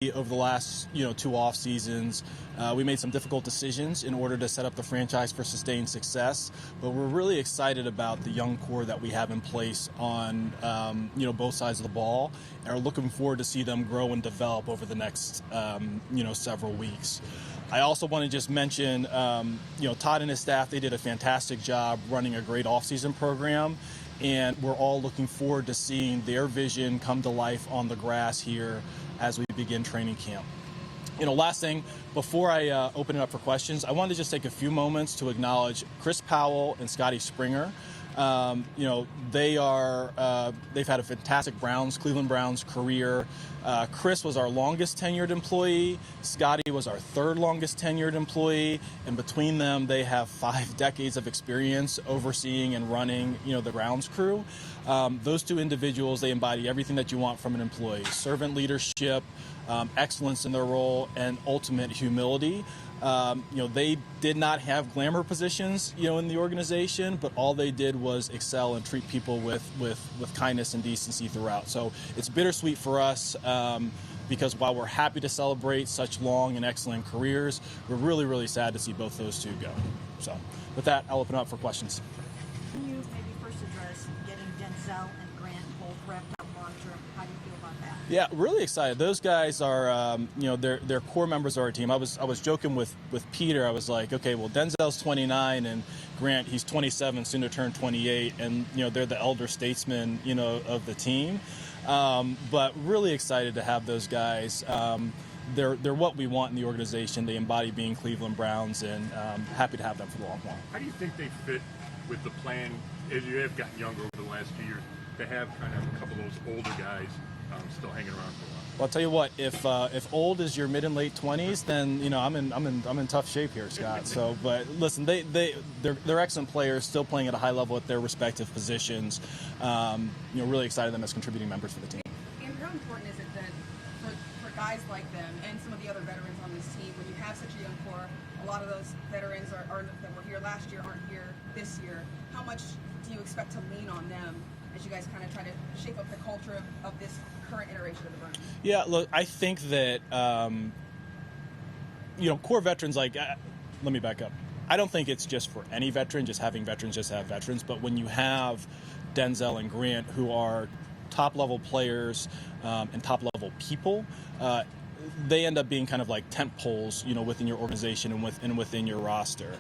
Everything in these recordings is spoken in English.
over the last, two off seasons. We made some difficult decisions in order to set up the franchise for sustained success, but we're really excited about the young core that we have in place on, both sides of the ball, and are looking forward to see them grow and develop over the next, several weeks. I also want to just mention, Todd and his staff, they did a fantastic job running a great off-season program, and we're all looking forward to seeing their vision come to life on the grass here as we begin training camp. Last thing, before I open it up for questions, I wanted to just take a few moments to acknowledge Chris Powell and Scotty Springer. They've had a fantastic Cleveland Browns career. Chris was our longest tenured employee. Scotty was our third longest tenured employee. And between them, they have 5 decades of experience overseeing and running, the Browns crew. Those two individuals, they embody everything that you want from an employee: servant leadership, excellence in their role, and ultimate humility. They did not have glamour positions, in the organization, but all they did was excel and treat people with kindness and decency throughout. So it's bittersweet for us because while we're happy to celebrate such long and excellent careers, we're really, really sad to see both those two go. So with that, I'll open it up for questions. Can you maybe first address getting Denzel and Grant both wrapped up long term? How do you feel about that? Yeah, really excited. Those guys are, they're core members of our team. I was joking with Peter. I was like, okay, well, Denzel's 29 and Grant, he's 27, soon to turn 28, and they're the elder statesmen, of the team. But really excited to have those guys. They're what we want in the organization. They embody being Cleveland Browns, and happy to have them for the long haul. How do you think they fit with the plan as you have gotten younger over the last few years to have kind of a couple of those older guys still hanging around for a while? Well, I'll tell you what. If old is your mid and late 20s, then I'm in tough shape here, Scott. So, but listen, they're excellent players, still playing at a high level at their respective positions. Really excited them as contributing members for the team. And how important is it that for guys like them and some of the other veterans on this team, when you have such a young core, a lot of those veterans that were here last year aren't here this year. How much do you expect to lean on them as you guys kind of try to shape up the culture of this current iteration of the Browns? Yeah, look, I think that, core veterans, let me back up. I don't think it's just for any veteran, just having veterans just have veterans. But when you have Denzel and Grant, who are top-level players and top-level people, they end up being kind of like tent poles, within your organization and within your roster.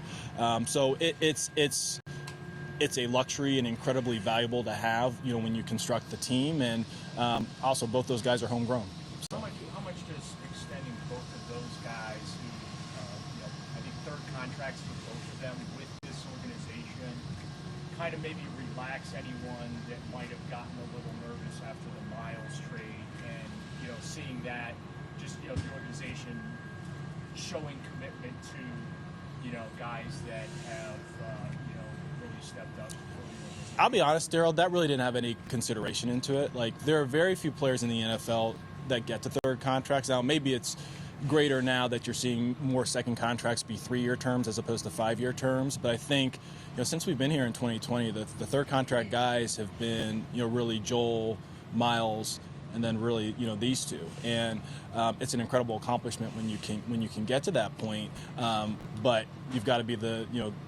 So it's a luxury and incredibly valuable to have, when you construct the team. And also, both those guys are homegrown. So. How much does extending both of those guys, who, I think third contracts for both of them with this organization, kind of maybe relax anyone that might have gotten a little nervous after the Miles trade, and seeing that just the organization showing commitment to guys that have really stepped up. I'll be honest, Daryl, that really didn't have any consideration into it. There are very few players in the NFL that get to third contracts. Now, maybe it's greater now that you're seeing more second contracts be 3-year terms as opposed to 5-year terms. But I think, since we've been here in 2020, the third contract guys have been, really Joel, Miles, and then really, these two. And it's an incredible accomplishment when you can get to that point. But you've got to be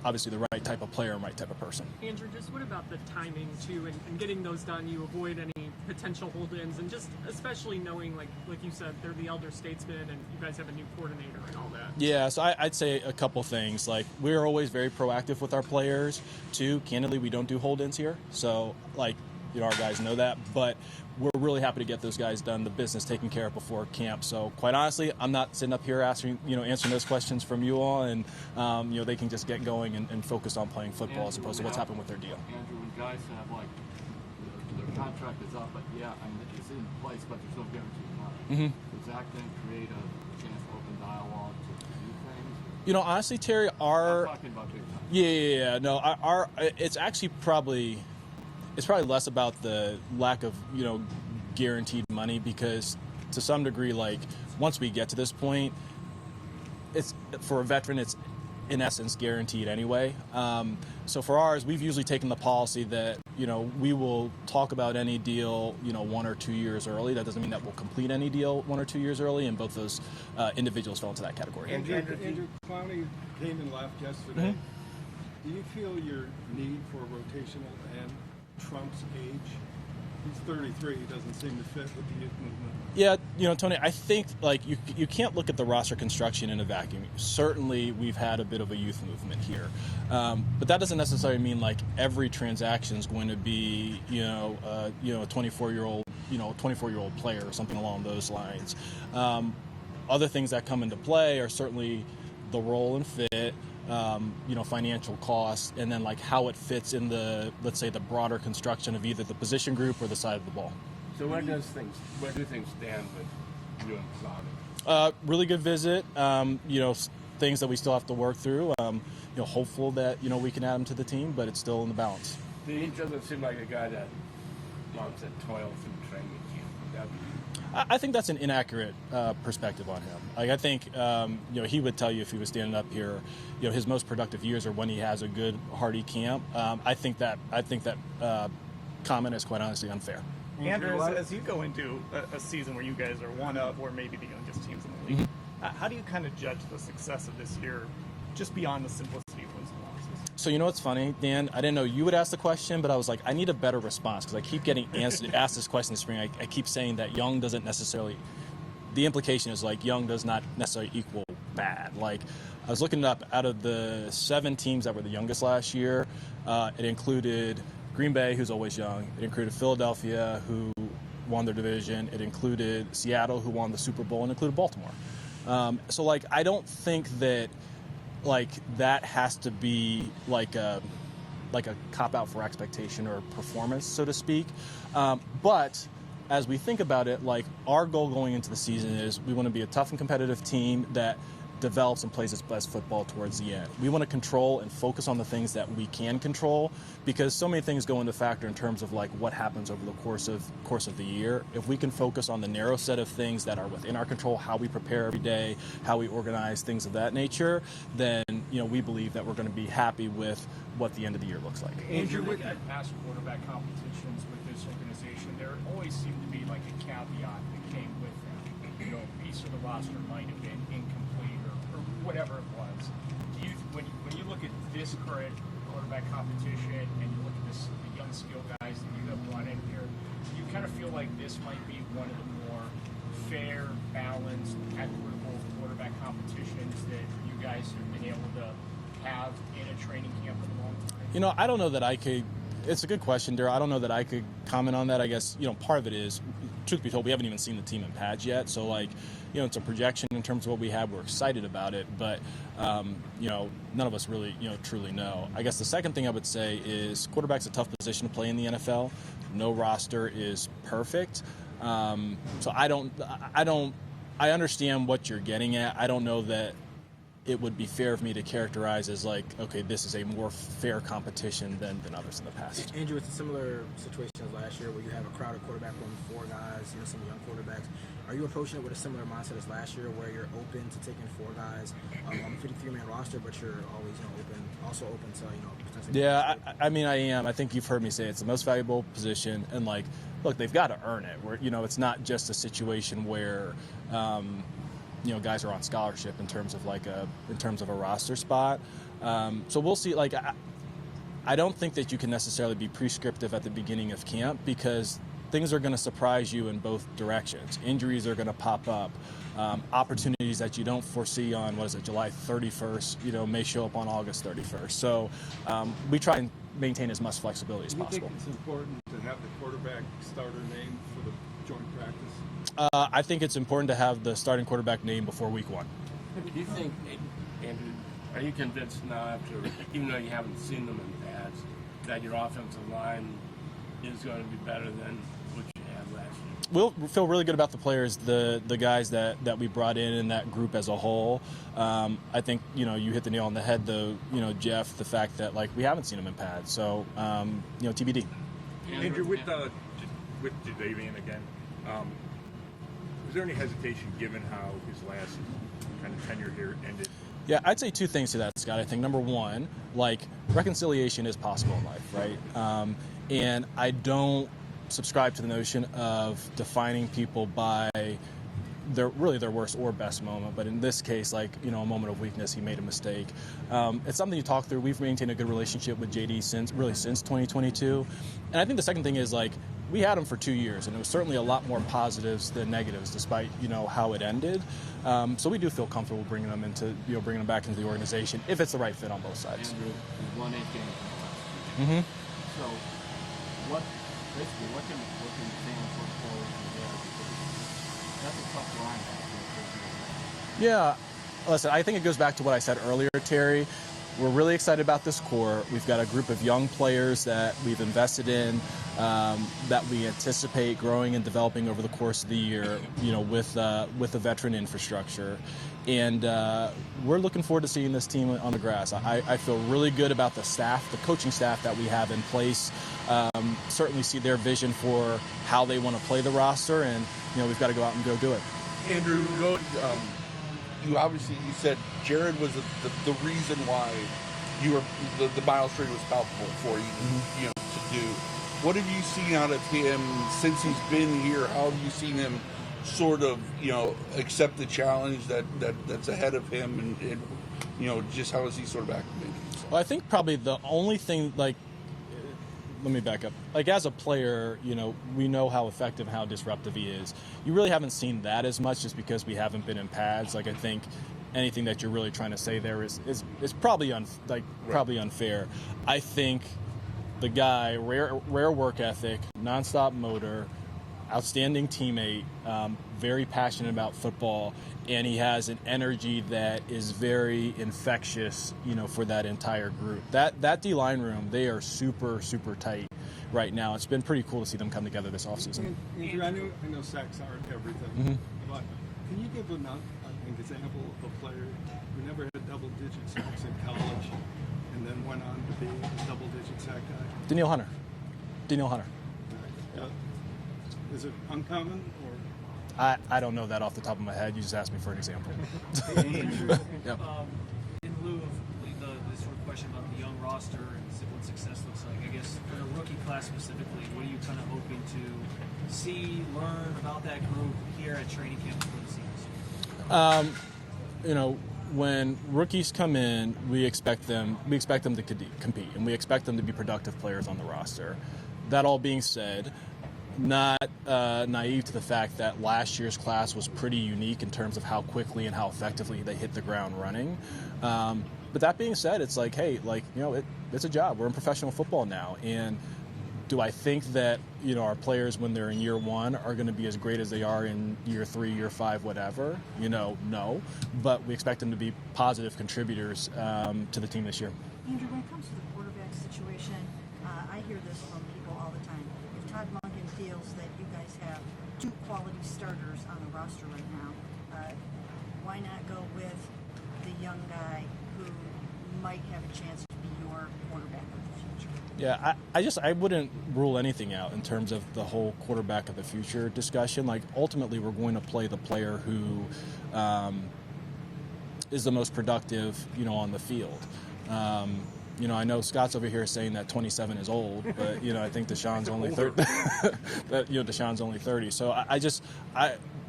obviously the right type of player and right type of person. Andrew, just what about the timing too, and getting those done? You avoid any potential hold-ins, and just especially knowing, like you said, they're the elder statesmen, and you guys have a new coordinator and all that. Yeah, so I'd say a couple things. We're always very proactive with our players too. Candidly, we don't do hold-ins here, so our guys know that, but we're really happy to get those guys done, the business taken care of before camp. So quite honestly, I'm not sitting up here answering those questions from you all, and they can just get going and focus on playing football as opposed to what's happened with their deal. Andrew, when guys have their contract is up, but it's in place, but there's no guarantee of money. Does that then create a chance for open dialogue to do things? Honestly, Terry, I'm talking about big time. No, it's actually probably less about the lack of, guaranteed money, because to some degree, once we get to this point, it's for a veteran, it's in essence guaranteed anyway. So for ours, we've usually taken the policy that we will talk about any deal, 1 or 2 years early. That doesn't mean that we'll complete any deal 1 or 2 years early, and both those individuals fell into that category. Andrew Clowney came and left yesterday. Do you feel your need for a rotational end trumps age? He's 33. He doesn't seem to fit with the youth movement. Yeah, Tony, I think you can't look at the roster construction in a vacuum. Certainly, we've had a bit of a youth movement here, but that doesn't necessarily mean every transaction is going to be a 24-year-old player or something along those lines. Other things that come into play are certainly the role and fit. Financial costs, and then how it fits in the, let's say, the broader construction of either the position group or the side of the ball. So where do things stand with you and Clowney? Really good visit. Things that we still have to work through. Hopeful that we can add him to the team, but it's still in the balance. He doesn't seem like a guy that wants to toil through training camp. Would that be? I think that's an inaccurate perspective on him. I think he would tell you if he was standing up here, his most productive years are when he has a good hearty camp. I think that comment is quite honestly unfair. Andrew, as you go into a season where you guys are one of, or maybe the youngest teams in the league, how do you kind of judge the success of this year, just beyond the simplicity of wins and losses? So what's funny, Dan? I didn't know you would ask the question, but I was like, I need a better response because I keep getting asked this question this spring. I keep saying that young doesn't necessarily. The implication is young does not necessarily equal bad. I was looking it up. Out of the 7 teams that were the youngest last year, it included Green Bay, who's always young. It included Philadelphia, who won their division. It included Seattle, who won the Super Bowl, and included Baltimore. I don't think that that has to be a cop-out for expectation or performance, so to speak. But as we think about it, our goal going into the season is we want to be a tough and competitive team that develops and plays its best football towards the end. We want to control and focus on the things that we can control because so many things go into factor in terms of what happens over the course of the year. If we can focus on the narrow set of things that are within our control, how we prepare every day, how we organize, things of that nature, then we believe that we're going to be happy with what the end of the year looks like. Andrew, with past quarterback competitions with this organization, there always seemed to be a caveat that came with them. A piece of the roster might have been incomplete or whatever it was. Do you, when you look at this current quarterback competition and you look at the young skill guys that you have brought in here, do you kind of feel like this might be one of the more fair, balanced, equitable quarterback competitions that you guys have been able to have in a training camp for a long time? I don't know that I could. It's a good question, Darryl. I don't know that I could comment on that. I guess, part of it is, truth be told, we haven't even seen the team in pads yet. So, it's a projection in terms of what we have. We're excited about it, but, none of us really, truly know. I guess the second thing I would say is quarterback's a tough position to play in the NFL. No roster is perfect. So I understand what you're getting at. I don't know that it would be fair of me to characterize as okay, this is a more fair competition than others in the past. Andrew, it's a similar situation as last year where you have a crowded quarterback room, 4 guys, some young quarterbacks. Are you approaching it with a similar mindset as last year where you're open to taking 4 guys on a 53-man roster, but you're always also open to potentially... Yeah, I am. I think you've heard me say it's the most valuable position, and look, they've got to earn it. Where it's not just a situation where guys are on scholarship in terms of a roster spot. So we'll see. I don't think that you can necessarily be prescriptive at the beginning of camp because things are going to surprise you in both directions. Injuries are going to pop up. Opportunities that you don't foresee on July 31st, may show up on August 31st. So we try and maintain as much flexibility as possible. Do you think it's important to have the quarterback starter name for the joint practice? I think it's important to have the starting quarterback name before week 1. Do you think, Andrew, are you convinced now after, even though you haven't seen them in pads, that your offensive line is going to be better than what you had last year? We'll feel really good about the players, the guys that we brought in that group as a whole. I think, you hit the nail on the head, though, Jeff, the fact that, we haven't seen them in pads. So, TBD. Andrew, with Jadavian again, was there any hesitation given how his last kind of tenure here ended? Yeah, I'd say 2 things to that, Scott. I think number 1, reconciliation is possible in life, right? And I don't subscribe to the notion of defining people by their worst or best moment, but in this case, like, a moment of weakness, he made a mistake. It's something you talk through. We've maintained a good relationship with JD since 2022, and I think the second thing is, like, we had him for 2 years, and it was certainly a lot more positives than negatives, despite how it ended. So we do feel comfortable bringing him back into the organization if it's the right fit on both sides. Andrew is 1-8 games from last Mm-hmm. year. So what can fans look forward to there? Because that's a tough line. Yeah, listen, I think it goes back to what I said earlier, Terry. We're really excited about this core. We've got a group of young players that we've invested in, that we anticipate growing and developing over the course of the year, with a veteran infrastructure. And we're looking forward to seeing this team on the grass. I feel really good about the staff, the coaching staff that we have in place. Certainly see their vision for how they want to play the roster, and we've got to go out and go do it. Andrew, you said Jared was the reason why you were the Miles trade was palpable for you, to do. What have you seen out of him since he's been here? How have you seen him sort of accept the challenge that's ahead of him, and just how is he sort of acclimated? Well, I think probably the only thing, let me back up. Like, as a player, we know how effective and how disruptive he is. You really haven't seen that as much just because we haven't been in pads. Like, I think anything that you're really trying to say there is probably probably unfair. I think the guy, rare work ethic, nonstop motor, outstanding teammate, very passionate about football, and he has an energy that is very infectious, for that entire group. That D-line room, they are super, super tight right now. It's been pretty cool to see them come together this offseason. Andrew, I know sacks aren't everything, but can you give an example of a player who never had double-digit sacks in college and then went on to be a double-digit sack guy? Danielle Hunter. Is it uncommon, or? I don't know that off the top of my head. You just asked me for an example. Yep. In lieu of this sort of question about the young roster and what success looks like, I guess for the rookie class specifically, what are you kind of hoping to see, learn about that group here at training camp before the season? When rookies come in, we expect them to compete, and we expect them to be productive players on the roster. That all being said, not naive to the fact that last year's class was pretty unique in terms of how quickly and how effectively they hit the ground running. But that being said, it's like, hey, it's a job. We're in professional football now, and do I think that our players, when they're in year one, are going to be as great as they are in year 3, year 5, whatever? No. But we expect them to be positive contributors to the team this year. Andrew, when it comes to the quarterback situation, I hear this from people all the time. If Todd Monken feels that you guys have 2 quality starters on the roster right now, why not go with the young guy who might have a chance to be your quarterback of the future? Yeah, I wouldn't rule anything out in terms of the whole quarterback of the future discussion. Like, ultimately, we're going to play the player who is the most productive, on the field. I know Scott's over here saying that 27 is old, but I think Deshaun's only 30. Deshaun's only 30. So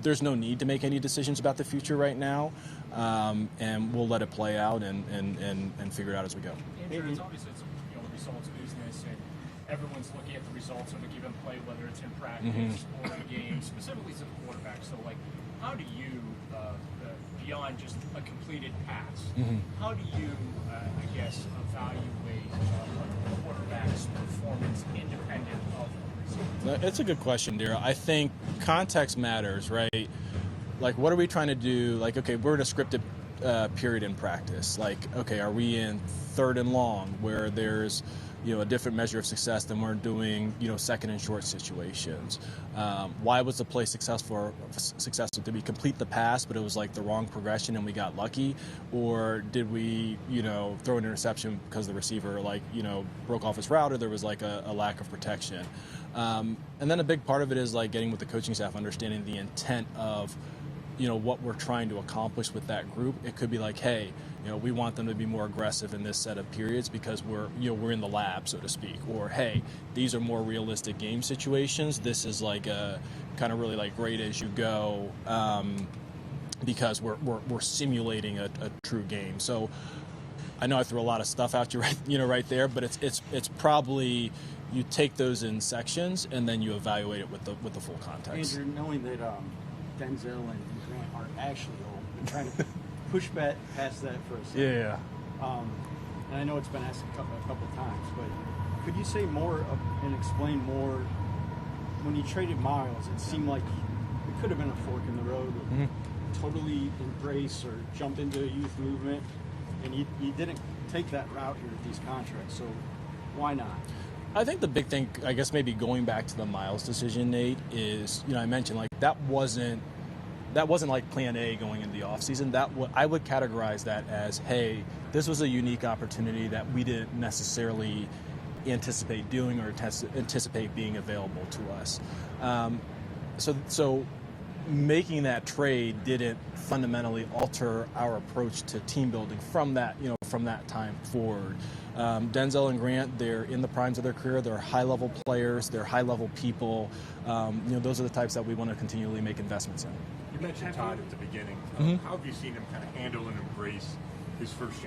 there's no need to make any decisions about the future right now, and we'll let it play out and figure it out as we go. Andrew, it's obviously results business, and everyone's looking at the results of a given play, whether it's in practice or in a game, specifically to the quarterback. So, how do you, beyond just a completed pass, how do you, evaluate a quarterback's performance independent of the result? It's a good question, Dara. I think context matters, right? Like, what are we trying to do? Like, okay, we're in a scripted period in practice. Like, okay, are we in 3rd and long where there's a different measure of success than we're doing 2nd and short situations? Why was the play successful? Did we complete the pass but it was like the wrong progression and we got lucky, or did we throw an interception because the receiver broke off his route, or there was like a lack of protection? And then a big part of it is like getting with the coaching staff, understanding the intent of what we're trying to accomplish with that group. It could be like, hey, we want them to be more aggressive in this set of periods because we're in the lab, so to speak. Or, hey, these are more realistic game situations. This is like a kind of really like grade as you go, because we're simulating a true game. So I know I threw a lot of stuff at you right there, but it's probably you take those in sections and then you evaluate it with the full context. Andrew, knowing that Denzel and Grant aren't actually old, I'm trying to push back past that for a second. Yeah. And I know it's been asked a couple times, but could you say more and explain more? When you traded Miles, it seemed like it could have been a fork in the road. Mm-hmm. Totally embrace or jump into a youth movement, and you didn't take that route here with these contracts. So why not? I think the big thing, I guess, maybe going back to the Miles decision, Nate, is I mentioned like that wasn't like plan A going into the offseason. I would categorize that as, hey, this was a unique opportunity that we didn't necessarily anticipate doing or anticipate being available to us. So making that trade didn't fundamentally alter our approach to team building from that time forward. Denzel and Grant, they're in the primes of their career. They're high-level players. They're high-level people. Those are the types that we want to continually make investments in. You mentioned Todd at the beginning. Mm-hmm. How have you seen him kind of handle and embrace his first